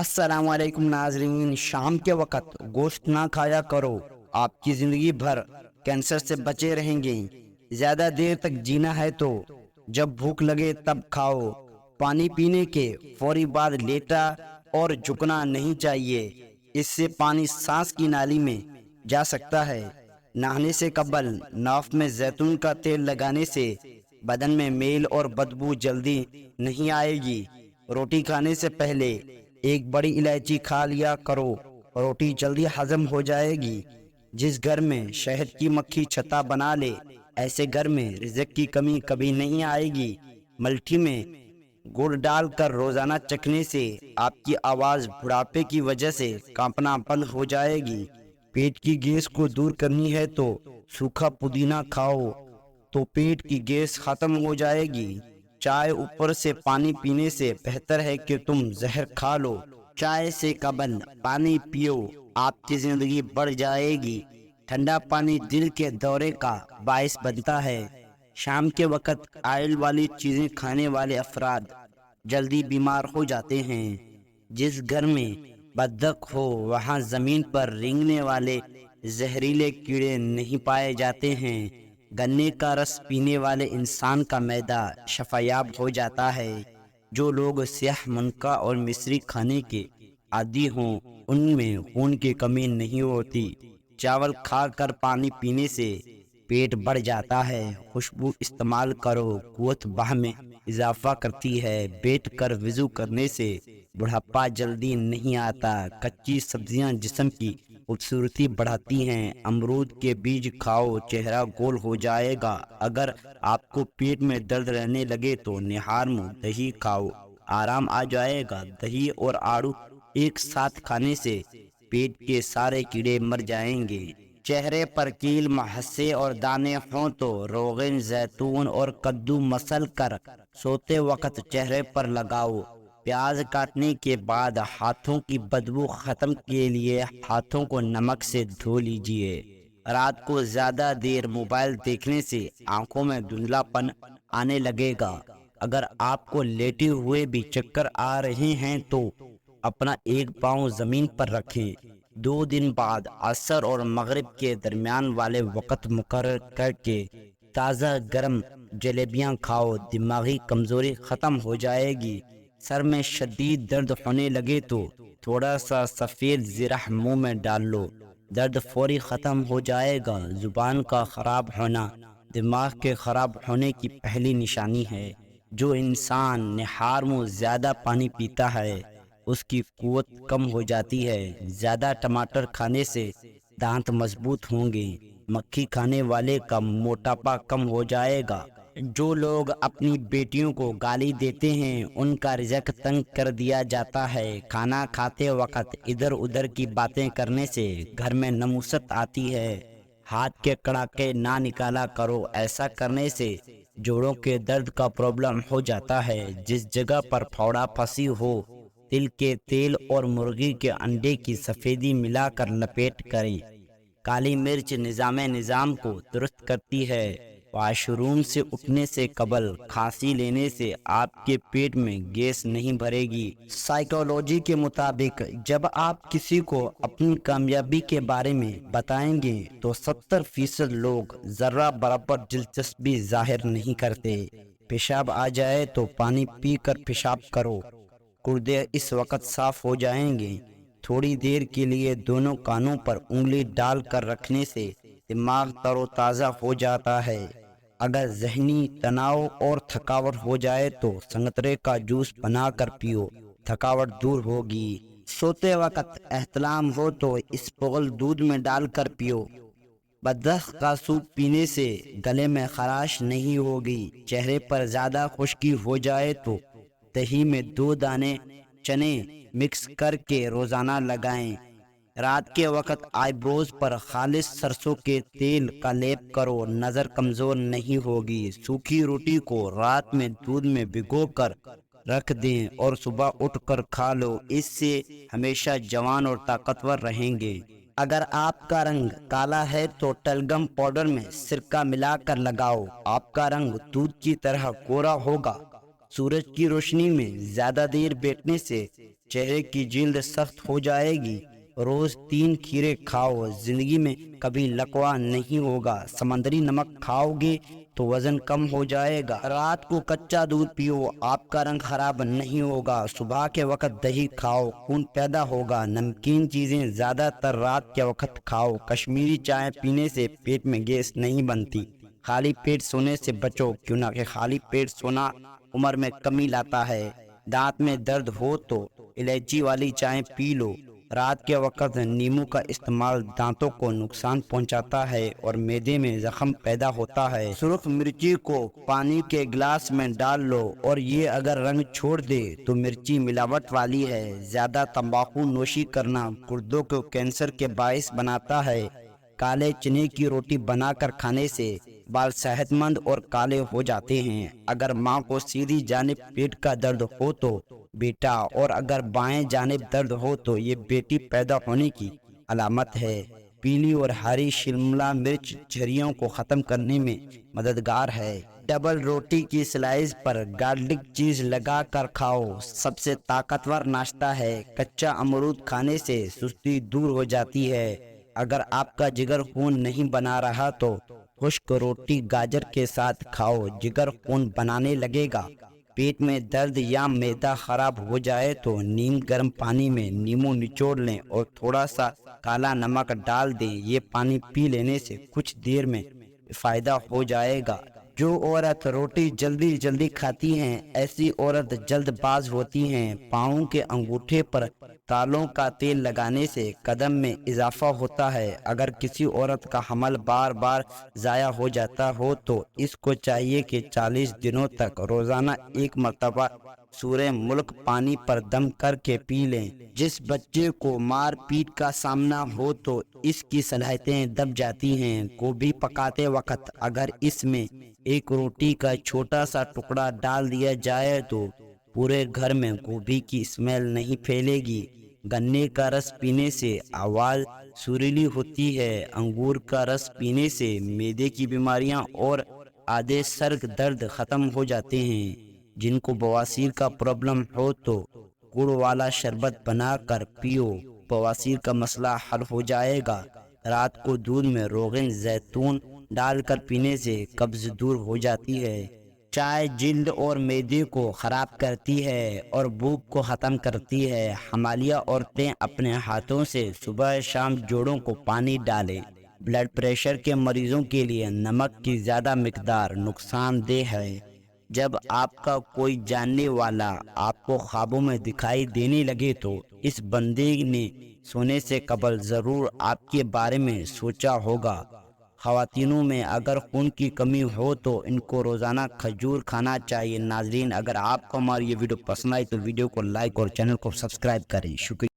السلام علیکم ناظرین، شام کے وقت گوشت نہ کھایا کرو، آپ کی زندگی بھر کینسر سے بچے رہیں گے۔ زیادہ دیر تک جینا ہے تو جب بھوک لگے تب کھاؤ۔ پانی پینے کے فوری بعد لیٹا اور جھکنا نہیں چاہیے، اس سے پانی سانس کی نالی میں جا سکتا ہے۔ نہانے سے قبل ناف میں زیتون کا تیل لگانے سے بدن میں میل اور بدبو جلدی نہیں آئے گی۔ روٹی کھانے سے پہلے ایک بڑی الائچی کھا لیا کرو، روٹی جلدی ہضم ہو جائے گی۔ جس گھر میں شہد کی مکھی چھتا بنا لے، ایسے گھر میں رزق کی کمی کبھی نہیں آئے گی۔ ملٹھی میں گڑ ڈال کر روزانہ چکھنے سے آپ کی آواز بڑھاپے کی وجہ سے کانپنا بند ہو جائے گی۔ پیٹ کی گیس کو دور کرنی ہے تو سوکھا پودینہ کھاؤ تو پیٹ کی گیس ختم ہو جائے گی۔ چائے اوپر سے پانی پینے سے بہتر ہے کہ تم زہر کھا لو۔ چائے سے قبل پانی پیو، آپ کی زندگی بڑھ جائے گی۔ ٹھنڈا پانی دل کے دورے کا باعث بنتا ہے۔ شام کے وقت آئل والی چیزیں کھانے والے افراد جلدی بیمار ہو جاتے ہیں۔ جس گھر میں بدک ہو وہاں زمین پر رینگنے والے زہریلے کیڑے نہیں پائے جاتے ہیں۔ گنے کا رس پینے والے انسان کا معدہ شفایاب ہو جاتا ہے۔ جو لوگ سیاہ منقا اور مصری کھانے کے عادی ہوں ان میں خون کی کمی نہیں ہوتی۔ چاول کھا کر پانی پینے سے پیٹ بڑھ جاتا ہے۔ خوشبو استعمال کرو، قوت باہ میں اضافہ کرتی ہے۔ بیٹھ کر وضو کرنے سے بڑھاپا جلدی نہیں آتا۔ کچی سبزیاں جسم کی خوبصورتی بڑھاتی ہیں۔ امرود کے بیج کھاؤ، چہرہ گول ہو جائے گا۔ اگر آپ کو پیٹ میں درد رہنے لگے تو نہار منہ دہی کھاؤ، آرام آ جائے گا۔ دہی اور آڑو ایک ساتھ کھانے سے پیٹ کے سارے کیڑے مر جائیں گے۔ چہرے پر کیل، مہسے اور دانے ہوں تو روغن، زیتون اور کدو مسل کر سوتے وقت چہرے پر لگاؤ۔ پیاز کاٹنے کے بعد ہاتھوں کی بدبو ختم کے لیے ہاتھوں کو نمک سے دھو لیجیے۔ رات کو زیادہ دیر موبائل دیکھنے سے آنکھوں میں دھندلا پن آنے لگے گا۔ اگر آپ کو لیٹے ہوئے بھی چکر آ رہے ہیں تو اپنا ایک پاؤں زمین پر رکھیں۔ 2 دن بعد عصر اور مغرب کے درمیان والے وقت مقرر کر کے تازہ گرم جلیبیاں کھاؤ، دماغی کمزوری ختم ہو جائے گی۔ سر میں شدید درد ہونے لگے تو تھوڑا سا سفید زیرہ منہ میں ڈال لو، درد فوری ختم ہو جائے گا۔ زبان کا خراب ہونا دماغ کے خراب ہونے کی پہلی نشانی ہے۔ جو انسان نہار منہ زیادہ پانی پیتا ہے اس کی قوت کم ہو جاتی ہے۔ زیادہ ٹماٹر کھانے سے دانت مضبوط ہوں گے۔ مکھی کھانے والے کا موٹاپا کم ہو جائے گا۔ جو لوگ اپنی بیٹیوں کو گالی دیتے ہیں ان کا رزق تنگ کر دیا جاتا ہے۔ کھانا کھاتے وقت ادھر ادھر کی باتیں کرنے سے گھر میں نموست آتی ہے۔ ہاتھ کے کڑاکے نہ نکالا کرو، ایسا کرنے سے جوڑوں کے درد کا پرابلم ہو جاتا ہے۔ جس جگہ پر پھوڑا پھنسی ہو تل کے تیل اور مرغی کے انڈے کی سفیدی ملا کر لپیٹ کریں۔ کالی مرچ نظام کو درست کرتی ہے۔ واش روم سے اٹھنے سے قبل کھانسی لینے سے آپ کے پیٹ میں گیس نہیں بھرے گی۔ سائیکالوجی کے مطابق جب آپ کسی کو اپنی کامیابی کے بارے میں بتائیں گے تو 70% لوگ ذرہ برابر دلچسپی ظاہر نہیں کرتے۔ پیشاب آ جائے تو پانی پی کر پیشاب کرو، گردے اس وقت صاف ہو جائیں گے۔ تھوڑی دیر کے لیے دونوں کانوں پر انگلی ڈال کر رکھنے سے دماغ تر و تازہ ہو جاتا ہے۔ اگر ذہنی تناؤ اور تھکاوٹ ہو جائے تو سنگترے کا جوس بنا کر پیو، تھکاوٹ دور ہوگی۔ سوتے وقت احتلام ہو تو اسپغل دودھ میں ڈال کر پیو، بدخ کا سوپ پینے سے گلے میں خراش نہیں ہوگی۔ چہرے پر زیادہ خشکی ہو جائے تو دہی میں 2 دانے چنے مکس کر کے روزانہ لگائیں۔ رات کے وقت آئی بروز پر خالص سرسوں کے تیل کا لیپ کرو، نظر کمزور نہیں ہوگی۔ سوکھی روٹی کو رات میں دودھ میں بھگو کر رکھ دیں اور صبح اٹھ کر کھا لو، اس سے ہمیشہ جوان اور طاقتور رہیں گے۔ اگر آپ کا رنگ کالا ہے تو ٹلگم پاؤڈر میں سرکہ ملا کر لگاؤ، آپ کا رنگ دودھ کی طرح گورا ہوگا۔ سورج کی روشنی میں زیادہ دیر بیٹھنے سے چہرے کی جلد سخت ہو جائے گی۔ روز 3 کھیرے کھاؤ، زندگی میں کبھی لقوا نہیں ہوگا۔ سمندری نمک کھاؤ گے تو وزن کم ہو جائے گا۔ رات کو کچا دودھ پیو، آپ کا رنگ خراب نہیں ہوگا۔ صبح کے وقت دہی کھاؤ، خون پیدا ہوگا۔ نمکین چیزیں زیادہ تر رات کے وقت کھاؤ۔ کشمیری چائے پینے سے پیٹ میں گیس نہیں بنتی۔ خالی پیٹ سونے سے بچو، کیوں نہ کہ خالی پیٹ سونا عمر میں کمی لاتا ہے۔ دانت میں درد ہو تو الائچی والی چائے پی لو۔ رات کے وقت نیمبو کا استعمال دانتوں کو نقصان پہنچاتا ہے اور معدے میں زخم پیدا ہوتا ہے۔ سرخ مرچی کو پانی کے گلاس میں ڈال لو اور یہ اگر رنگ چھوڑ دے تو مرچی ملاوٹ والی ہے۔ زیادہ تمباکو نوشی کرنا گردوں کو کینسر کے باعث بناتا ہے۔ کالے چنے کی روٹی بنا کر کھانے سے بال صحت مند اور کالے ہو جاتے ہیں۔ اگر ماں کو سیدھی جانب پیٹ کا درد ہو تو بیٹا، اور اگر بائیں جانب درد ہو تو یہ بیٹی پیدا ہونے کی علامت ہے۔ پیلی اور ہری شملہ مرچ جھریوں کو ختم کرنے میں مددگار ہے۔ ڈبل روٹی کی سلائس پر گارلک چیز لگا کر کھاؤ، سب سے طاقتور ناشتہ ہے۔ کچا امرود کھانے سے سستی دور ہو جاتی ہے۔ اگر آپ کا جگر خون نہیں بنا رہا تو خشک روٹی گاجر کے ساتھ کھاؤ، جگر خون بنانے لگے گا۔ پیٹ میں درد یا معدہ خراب ہو جائے تو نیم گرم پانی میں نیمبو نچوڑ لیں اور تھوڑا سا کالا نمک ڈال دیں۔ یہ پانی پی لینے سے کچھ دیر میں فائدہ ہو جائے گا۔ جو عورت روٹی جلدی کھاتی ہیں، ایسی عورت جلد باز ہوتی ہیں۔ پاؤں کے انگوٹھے پر تالوں کا تیل لگانے سے قدم میں اضافہ ہوتا ہے۔ اگر کسی عورت کا حمل بار بار ضائع ہو جاتا ہو تو اس کو چاہیے کہ 40 دنوں تک روزانہ 1 مرتبہ سورہ ملک پانی پر دم کر کے پی لیں۔ جس بچے کو مار پیٹ کا سامنا ہو تو اس کی صلاحیتیں دب جاتی ہیں۔ گوبھی پکاتے وقت اگر اس میں 1 روٹی کا چھوٹا سا ٹکڑا ڈال دیا جائے تو پورے گھر میں گوبھی کی اسمیل نہیں پھیلے گی۔ گنے کا رس پینے سے آواز سریلی ہوتی ہے۔ انگور کا رس پینے سے معدے کی بیماریاں اور آدھے سر درد ختم ہو جاتے ہیں۔ جن کو بواسیر کا پرابلم ہو تو گڑ والا شربت بنا کر پیو، بواسیر کا مسئلہ حل ہو جائے گا۔ رات کو دودھ میں روغن زیتون ڈال کر پینے سے قبض دور ہو جاتی ہے۔ چائے جلد اور معدے کو خراب کرتی ہے اور بھوک کو ختم کرتی ہے۔ حاملہ عورتیں اپنے ہاتھوں سے صبح شام جوڑوں کو پانی ڈالیں۔ بلڈ پریشر کے مریضوں کے لیے نمک کی زیادہ مقدار نقصان دہ ہے۔ جب آپ کا کوئی جاننے والا آپ کو خوابوں میں دکھائی دینے لگے تو اس بندے نے سونے سے قبل ضرور آپ کے بارے میں سوچا ہوگا۔ خواتینوں میں اگر خون کی کمی ہو تو ان کو روزانہ کھجور کھانا چاہیے۔ ناظرین، اگر آپ کو ہماری یہ ویڈیو پسند آئی تو ویڈیو کو لائک اور چینل کو سبسکرائب کریں۔ شکریہ۔